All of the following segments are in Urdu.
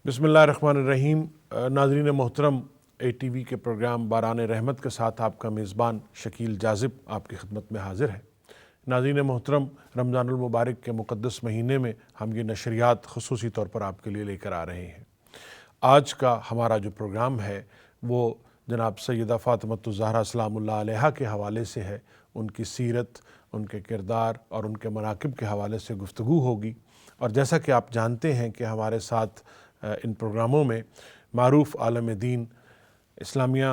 بسم اللہ الرحمن الرحیم۔ ناظرین محترم، اے ٹی وی کے پروگرام باران رحمت کے ساتھ آپ کا میزبان شکیل جاذب آپ کی خدمت میں حاضر ہے۔ ناظرین محترم، رمضان المبارک کے مقدس مہینے میں ہم یہ نشریات خصوصی طور پر آپ کے لیے لے کر آ رہے ہیں۔ آج کا ہمارا جو پروگرام ہے وہ جناب سیدہ فاطمۃ الزہرا سلام اللہ علیہا کے حوالے سے ہے۔ ان کی سیرت، ان کے کردار اور ان کے مناقب کے حوالے سے گفتگو ہوگی۔ اور جیسا کہ آپ جانتے ہیں کہ ہمارے ساتھ ان پروگراموں میں معروف عالم دین، اسلامیہ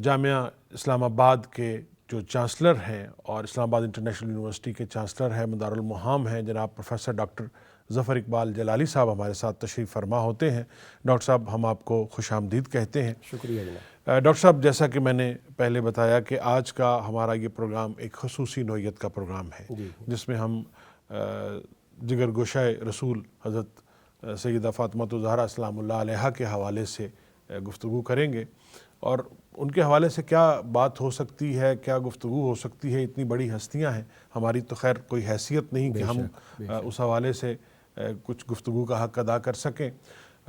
جامعہ اسلام آباد کے جو چانسلر ہیں اور اسلام آباد انٹرنیشنل یونیورسٹی کے چانسلر ہیں، مدار المحام ہیں، جناب پروفیسر ڈاکٹر ظفر اقبال جلالی صاحب ہمارے ساتھ تشریف فرما ہوتے ہیں۔ ڈاکٹر صاحب، ہم آپ کو خوش آمدید کہتے ہیں۔ شکریہ جناب۔ ڈاکٹر صاحب، جیسا کہ میں نے پہلے بتایا کہ آج کا ہمارا یہ پروگرام ایک خصوصی نوعیت کا پروگرام ہے، جس میں ہم جگر گوشۂ رسول حضرت سیدہ فاطمۃ الزہرا سلام اللہ علیہا کے حوالے سے گفتگو کریں گے، اور ان کے حوالے سے کیا بات ہو سکتی ہے، کیا گفتگو ہو سکتی ہے۔ اتنی بڑی ہستیاں ہیں، ہماری تو خیر کوئی حیثیت نہیں کہ ہم اس حوالے سے کچھ گفتگو کا حق ادا کر سکیں۔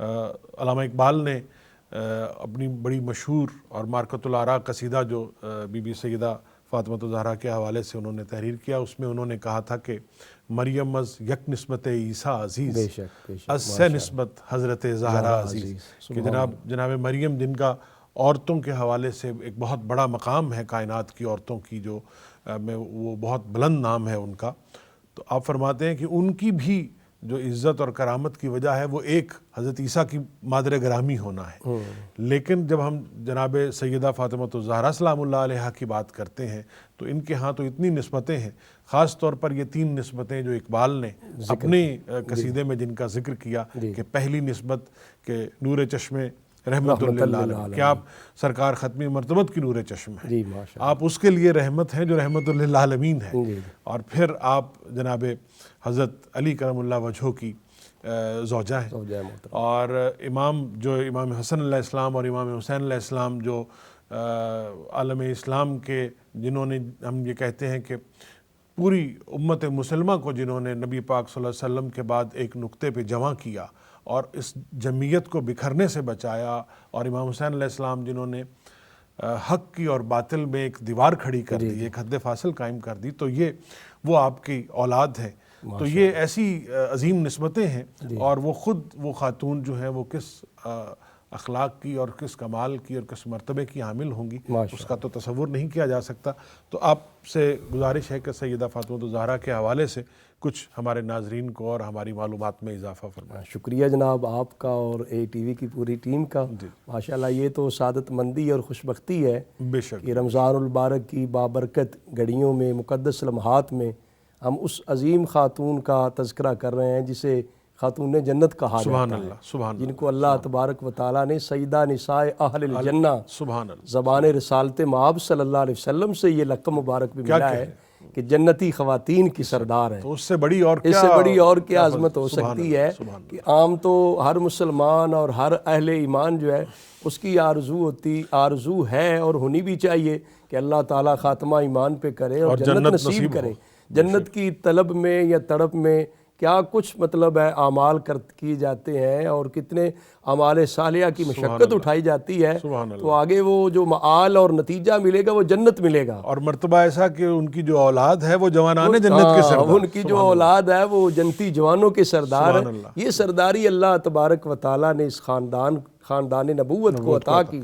علامہ اقبال نے اپنی بڑی مشہور اور مارکۃ الآراء قصیدہ جو بی بی سیدہ فاطمۃ الزہرا کے حوالے سے انہوں نے تحریر کیا، اس میں انہوں نے کہا تھا کہ مریم از یک نسبت عیسیٰ عزیز، از سے نسبت حضرت زہرا عزیز، کہ جناب مریم، جن کا عورتوں کے حوالے سے ایک بہت بڑا مقام ہے کائنات کی عورتوں کی، جو میں وہ بہت بلند نام ہے ان کا، تو آپ فرماتے ہیں کہ ان کی بھی جو عزت اور کرامت کی وجہ ہے وہ ایک حضرت عیسیٰ کی مادر گرامی ہونا ہے۔ لیکن جب ہم جناب سیدہ فاطمۃ الزہرا سلام اللہ علیہا کی بات کرتے ہیں تو ان کے ہاں تو اتنی نسبتیں ہیں، خاص طور پر یہ 3 نسبتیں جو اقبال نے اپنے قصیدے میں جن کا ذکر کیا، کہ پہلی نسبت کہ نور چشم رحمت للعالمین، کہ آپ سرکار ختمی مرتبت کی نور چشم ہیں، آپ اس کے لیے رحمت ہیں جو رحمت للعالمین ہے۔ اور پھر آپ جناب حضرت علی کرم اللہ وجہہ کی زوجہ ہیں، اور امام حسن علیہ السلام اور امام حسین علیہ السلام جو عالم اسلام کے، جنہوں نے، ہم یہ کہتے ہیں کہ پوری امت مسلمہ کو جنہوں نے نبی پاک صلی اللہ علیہ وسلم کے بعد ایک نقطے پہ جمع کیا اور اس جمعیت کو بکھرنے سے بچایا، اور امام حسین علیہ السلام جنہوں نے حق کی اور باطل میں ایک دیوار کھڑی کر دی، ایک حد فاصل قائم کر دی، تو یہ وہ آپ کی اولاد ہے۔ تو یہ ایسی عظیم نسبتیں ہیں، اور وہ خود وہ خاتون جو ہیں وہ کس اخلاق کی اور کس کمال کی اور کس مرتبے کی حامل ہوں گی، اس کا تو تصور نہیں کیا جا سکتا۔ تو آپ سے گزارش ہے کہ سیدہ فاطمۃ الزہرا کے حوالے سے کچھ ہمارے ناظرین کو اور ہماری معلومات میں اضافہ فرمائیں۔ شکریہ جناب آپ کا اور اے ٹی وی کی پوری ٹیم کا۔ ماشاءاللہ، یہ تو سعادت مندی اور خوشبختی ہے بے شک کہ رمضان المبارک کی بابرکت گھڑیوں میں، مقدس لمحات میں ہم اس عظیم خاتون کا تذکرہ کر رہے ہیں جسے خاتون جنت کہا جاتا ہے، جن کو اللہ تبارک و تعالیٰ نے سیدہ نساء اہل الجنہ زبان رسالت مآب صلی اللہ علیہ وسلم سے یہ لقب مبارک بھی ملا ہے کہ جنتی خواتین کی سردار ہیں۔ تو اس سے بڑی اور کیا عظمت ہو سکتی ہے کہ عام تو ہر مسلمان اور ہر اہل ایمان جو ہے اس کی آرزو ہے اور ہونی بھی چاہیے کہ اللہ تعالیٰ خاتمہ ایمان پہ کرے اور جنت نصیب کرے۔ جنت کی طلب میں یا تڑپ میں کیا کچھ مطلب ہے، اعمال کیے جاتے ہیں اور کتنے اعمال صالحہ کی مشقت اٹھائی جاتی ہے، تو آگے وہ جو معال اور نتیجہ ملے گا وہ جنت ملے گا۔ اور مرتبہ ایسا کہ ان کی جو اولاد ہے وہ جوانان جنت کے سردار، ان کی جو اولاد ہے وہ جنتی جوانوں کے سردار ہے۔ یہ سرداری اللہ تبارک و تعالیٰ نے اس خاندان نبوت کو عطا کی،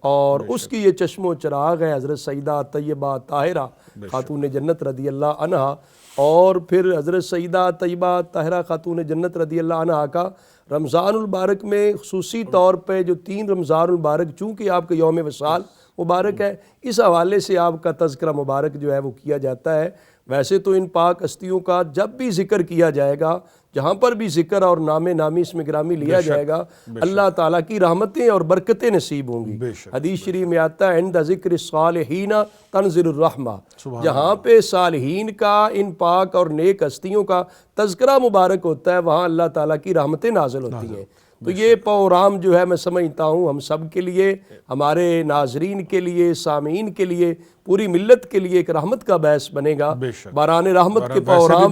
اور اس کی یہ چشم و چراغ ہے حضرت سیدہ طیبہ طاہرہ خاتون جنت رضی اللہ عنہا۔ اور پھر حضرت سیدہ طیبہ طاہرہ خاتون جنت رضی اللہ عنہا کا رمضان المبارک میں خصوصی طور پہ جو 3 رمضان المبارک، چونکہ آپ کا یوم وصال مبارک ہے، اس حوالے سے آپ کا تذکرہ مبارک جو ہے وہ کیا جاتا ہے۔ ویسے تو ان پاک ہستیوں کا جب بھی ذکر کیا جائے گا، جہاں پر بھی ذکر اور نامی اس میں گرامی لیا جائے گا، اللہ تعالیٰ کی رحمتیں اور برکتیں نصیب ہوں گی۔ حدیث شریف میں آتا ہے عند ذکر الصالحین تنزل الرحمہ، جہاں پہ صالحین کا، ان پاک اور نیک ہستیوں کا تذکرہ مبارک ہوتا ہے، وہاں اللہ تعالیٰ کی رحمتیں نازل ہوتی ہیں۔ تو یہ پروگرام جو ہے میں سمجھتا ہوں ہم سب کے لیے، ہمارے ناظرین کے لیے، سامعین کے لیے، پوری ملت کے لیے ایک رحمت کا باعث بنے گا۔ باران رحمت کے پروگرام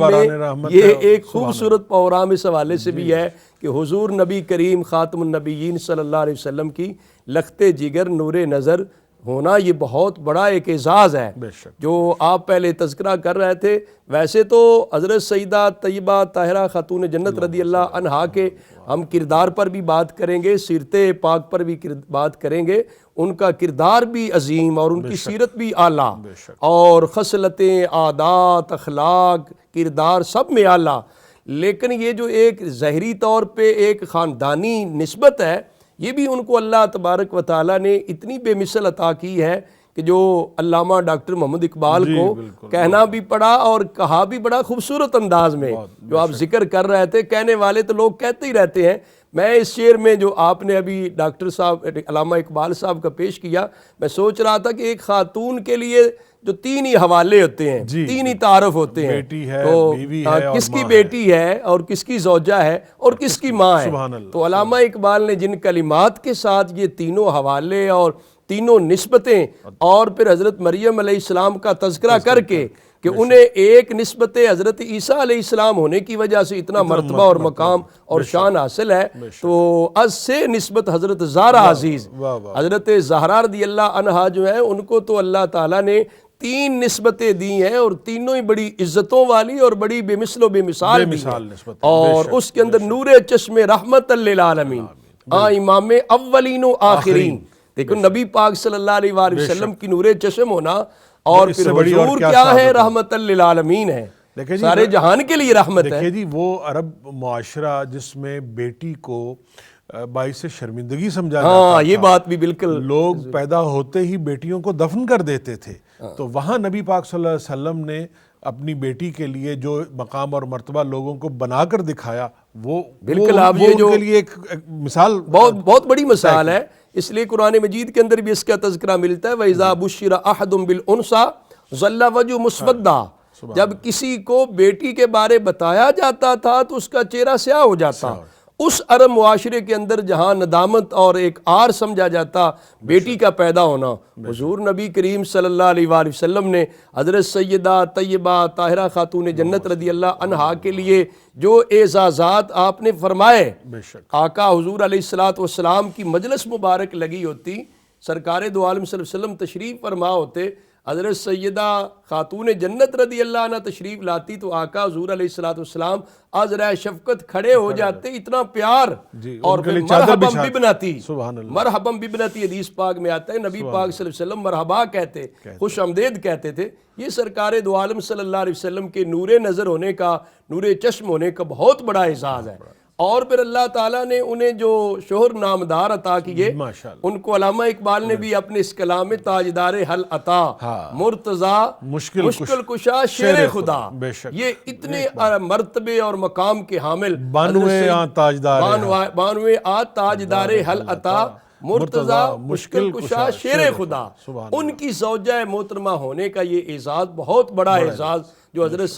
میں یہ ایک خوبصورت پروگرام اس حوالے سے بھی ہے کہ حضور نبی کریم خاتم النبیین صلی اللہ علیہ وسلم کی لخت جگر نور نظر ہونا یہ بہت بڑا ایک اعزاز ہے جو آپ پہلے تذکرہ کر رہے تھے۔ ویسے تو حضرت سیدہ طیبہ طاہرہ خاتون جنت رضی اللہ عنہا کے ہم کردار پر بھی بات کریں گے، سیرت پاک پر بھی بات کریں گے، ان کا کردار بھی عظیم اور ان کی سیرت بھی اعلیٰ، اور خصلتیں، عادات، اخلاق، کردار سب میں اعلیٰ۔ لیکن یہ جو ایک ظاہری طور پہ ایک خاندانی نسبت ہے، یہ بھی ان کو اللہ تبارک و تعالیٰ نے اتنی بے مثل عطا کی ہے کہ جو علامہ ڈاکٹر محمد اقبال کو کہنا بھی پڑا اور کہا بھی بڑا خوبصورت انداز میں، جو آپ ذکر کر رہے تھے، کہنے والے تو لوگ کہتے ہی رہتے ہیں۔ میں اس شعر میں جو آپ نے ابھی ڈاکٹر صاحب علامہ اقبال صاحب کا پیش کیا، میں سوچ رہا تھا کہ ایک خاتون کے لیے جو تین ہی حوالے ہوتے ہیں، تین ہی تعارف ہوتے ہیں، تو کس کی بیٹی ہے اور کس کی زوجہ ہے اور کس کی ماں ہے۔ تو علامہ اقبال نے جن کلمات کے ساتھ یہ تینوں حوالے اور تینوں نسبتیں اور پھر حضرت مریم علیہ السلام کا تذکرہ کر کے کہ انہیں ایک نسبت حضرت عیسیٰ علیہ السلام ہونے کی وجہ سے اتنا مرتبہ اور مقام اور شان حاصل ہے، تو از سے نسبت حضرت زہرا عزیز، حضرت زہرا رضی اللہ عنہا جو ہے ان کو تو اللہ تعالیٰ نے تین نسبتیں دی ہیں، اور تینوں ہی بڑی عزتوں والی اور بڑی بے مثل و بے مثال بھی ہیں، اور اس کے اندر نور چشم رحمت للعالمین، امام اولین و آخرین۔ دیکھو نبی پاک صلی اللہ علیہ وآلہ وسلم کی نور چشم ہونا، اور پھر حضور کیا ہے، رحمت للعالمین ہے، سارے جہان کے لیے رحمت ہے۔ دیکھیں جی، وہ عرب معاشرہ جس میں بیٹی کو باعث شرمندگی سمجھا جاتا تھا، یہ بات بھی بالکل، لوگ پیدا ہوتے ہی بیٹیوں کو دفن کر دیتے تھے، تو وہاں نبی پاک صلی اللہ علیہ وسلم نے اپنی بیٹی کے لیے جو مقام اور مرتبہ لوگوں کو بنا کر دکھایا، وہ بالکل آپ یہ جو ان کے لیے ایک مثال، بہت بڑی مثال ہے۔ اس لیے قرآن مجید کے اندر بھی اس کا تذکرہ ملتا ہے، وَإِذَا بُشِّرَ أَحَدٌ بِالْأُنْثَىٰ ظَلَّ وَجْهُهُ مُسْوَدًّا، جب کسی کو بیٹی کے بارے بتایا جاتا تھا تو اس کا چہرہ سیاہ ہو جاتا۔ اس عرب معاشرے کے اندر جہاں ندامت اور ایک عار سمجھا جاتا بیٹی کا پیدا ہونا، حضور نبی کریم صلی اللہ علیہ وآلہ وسلم نے حضرت سیدہ طیبہ طاہرہ خاتون جنت رضی اللہ عنہا کے لیے جو اعزازات آپ نے فرمائے، آقا حضور علیہ السلام کی مجلس مبارک لگی ہوتی، سرکار دو عالم صلی اللہ علیہ وسلم تشریف فرما ہوتے، حضرت سیدہ خاتون جنت رضی اللہ عنہ تشریف لاتی تو آقا حضور علیہ السلام عذرا شفقت کھڑے ہو جاتے، اتنا پیار، اور پھر مرحباً ببنتی، مرحباً ببنتی حدیث پاک میں آتا ہے، نبی پاک صلی اللہ علیہ وسلم مرحبا کہتے، خوش آمدید کہتے تھے۔ یہ سرکار دو عالم صلی اللہ علیہ وسلم کے نور نظر ہونے کا، نور چشم ہونے کا بہت بڑا اعزاز ہے۔ اور پھر اللہ تعالیٰ نے انہیں جو شوہر نامدار عطا کیے، ان کو علامہ اقبال نے بھی اپنے اس کلام میں تاجدار حل عطا، مرتضیٰ مشکل کشا شیر خدا، یہ اتنے مرتبے اور مقام کے حامل، بانوے تاجدار حل عطا، مرتضیٰ مشکل کشا شیر خدا، ان کی زوجہ محترمہ ہونے کا یہ اعزاز بہت بڑا اعزاز جو حضرت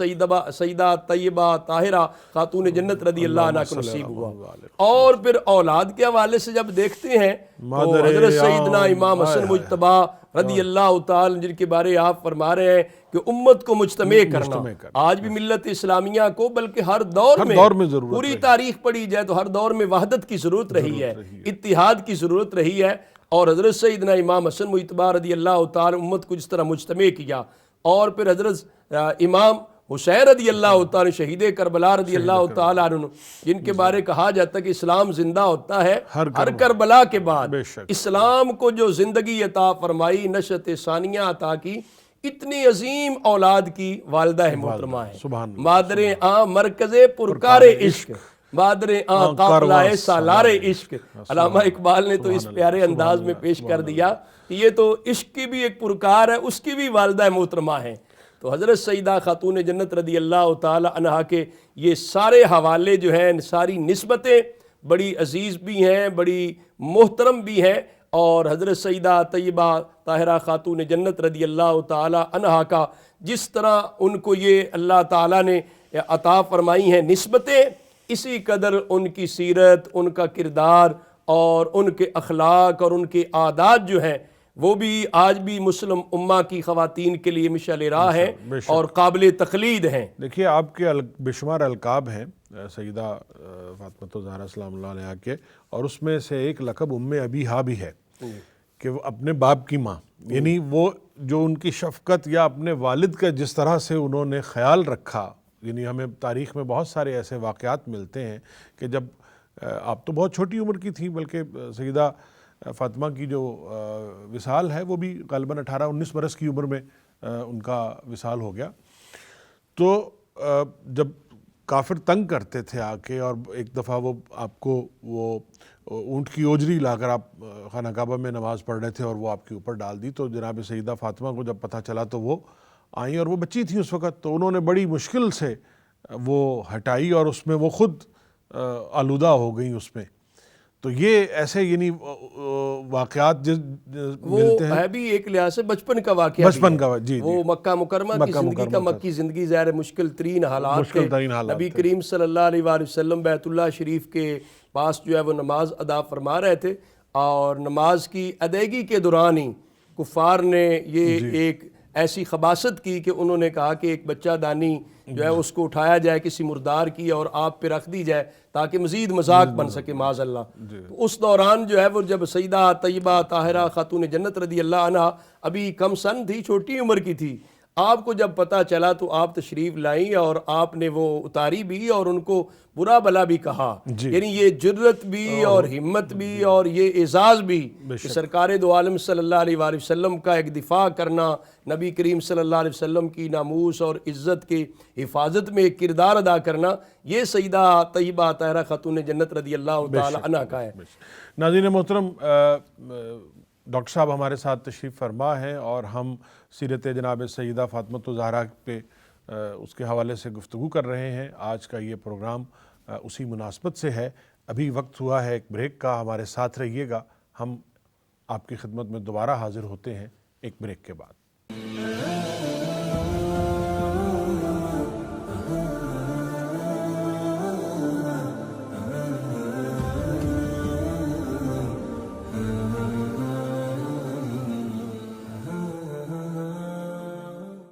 سیدہ طیبہ طاہرہ خاتون جنت رضی اللہ عنہ کو نصیب ہوا۔ اور پھر اولاد کے حوالے سے جب دیکھتے ہیں تو حضرت سیدنا امام حسن مجتبی رضی اللہ تعالی جن کے بارے آپ فرما رہے ہیں کہ امت کو مجتمع کرنا، آج بھی ملت اسلامیہ کو بلکہ ہر دور میں پوری تاریخ پڑھی جائے تو ہر دور میں وحدت کی ضرورت رہی ہے، اتحاد کی ضرورت رہی ہے، اور حضرت سیدنا امام حسن مجتبی رضی اللہ تعالی امت کو جس طرح مجتمع کیا، اور پھر حضرت امام حسین رضی اللہ تعالی شہید کربلا رضی اللہ تعالی عنہ جن کے بارے کہا جاتا ہے کہ اسلام زندہ ہوتا ہے ہر کربلا کے بعد، اسلام کو جو زندگی عطا فرمائی، نشأت ثانیہ عطا کی، اتنی عظیم اولاد کی والدہ محترمہ ہے، مادر آں مرکز پرکار عشق، مادر آں قافلہ سالار عشق۔ علامہ اقبال نے تو اس پیارے انداز میں پیش کر دیا کہ یہ تو عشق کی بھی ایک پرکار ہے، اس کی بھی والدہ محترمہ ہے۔ تو حضرت سیدہ خاتون جنت رضی اللہ تعالی عنہا کے یہ سارے حوالے جو ہیں، ساری نسبتیں بڑی عزیز بھی ہیں، بڑی محترم بھی ہیں، اور حضرت سیدہ طیبہ طاہرہ خاتون جنت رضی اللہ تعالی عنہا کا جس طرح ان کو یہ اللہ تعالیٰ نے عطا فرمائی ہیں نسبتیں، اسی قدر ان کی سیرت، ان کا کردار اور ان کے اخلاق اور ان کے عادات جو ہیں وہ بھی آج بھی مسلم امہ کی خواتین کے لیے مشعل راہ ہیں اور قابل تقلید ہیں۔ دیکھیے آپ کے بے شمار القاب ہیں سیدہ فاطمہ الزہرا سلام اللہ علیہا کے، اور اس میں سے ایک لقب ام ابیہا بھی ہے کہ وہ اپنے باپ کی ماں، یعنی وہ جو ان کی شفقت یا اپنے والد کا جس طرح سے انہوں نے خیال رکھا، یعنی ہمیں تاریخ میں بہت سارے ایسے واقعات ملتے ہیں کہ جب آپ تو بہت چھوٹی عمر کی تھیں، بلکہ سیدہ فاطمہ کی جو وصال ہے وہ بھی غالباً 18-19 برس کی عمر میں ان کا وصال ہو گیا۔ تو جب کافر تنگ کرتے تھے آ کے، اور ایک دفعہ وہ آپ کو وہ اونٹ کی اوجری لا کر آپ خانہ کعبہ میں نماز پڑھ رہے تھے اور وہ آپ کے اوپر ڈال دی، تو جناب سیدہ فاطمہ کو جب پتہ چلا تو وہ آئیں، اور وہ بچی تھیں اس وقت، تو انہوں نے بڑی مشکل سے وہ ہٹائی اور اس میں وہ خود آلودہ ہو گئیں اس میں۔ تو یہ ایسے یعنی واقعات ملتے ہیں، ہے بھی ایک لحاظ سے بچپن کا واقعہ، بچپن کا، جی وہ مکہ مکرمہ کی زندگی کا، مکی زندگی ظاہر مشکل ترین حالات تھے۔ نبی کریم صلی اللہ علیہ وآلہ وسلم بیت اللہ شریف کے پاس جو ہے وہ نماز ادا فرما رہے تھے، اور نماز کی ادائیگی کے دوران ہی کفار نے یہ ایک ایسی خباثت کی کہ انہوں نے کہا کہ ایک بچہ دانی جو ہے اس کو اٹھایا جائے کسی مردار کی اور آپ پہ رکھ دی جائے تاکہ مزید مذاق بن سکے معاذ اللہ۔ تو اس دوران جو ہے وہ جب سیدہ طیبہ طاہرہ خاتون جنت رضی اللہ عنہ ابھی کم سن تھی، چھوٹی عمر کی تھی، آپ کو جب پتہ چلا تو آپ تشریف لائیں اور آپ نے وہ اتاری بھی اور ان کو برا بلا بھی کہا۔ یعنی یہ جرت بھی اور ہمت بھی اور یہ اعزاز بھی کہ سرکار دو عالم صلی اللہ علیہ وآلہ وسلم کا ایک دفاع کرنا، نبی کریم صلی اللہ علیہ وسلم کی ناموس اور عزت کی حفاظت میں ایک کردار ادا کرنا، یہ سیدہ طیبہ طاہرہ خاتون جنت رضی اللہ تعالی عنہ کا ہے۔ ناظرین محترم، ڈاکٹر صاحب ہمارے ساتھ تشریف فرما ہے اور ہم سیرت جناب سیدہ فاطمہ الزہرا پہ اس کے حوالے سے گفتگو کر رہے ہیں۔ آج کا یہ پروگرام اسی مناسبت سے ہے۔ ابھی وقت ہوا ہے ایک بریک کا، ہمارے ساتھ رہیے گا، ہم آپ کی خدمت میں دوبارہ حاضر ہوتے ہیں ایک بریک کے بعد۔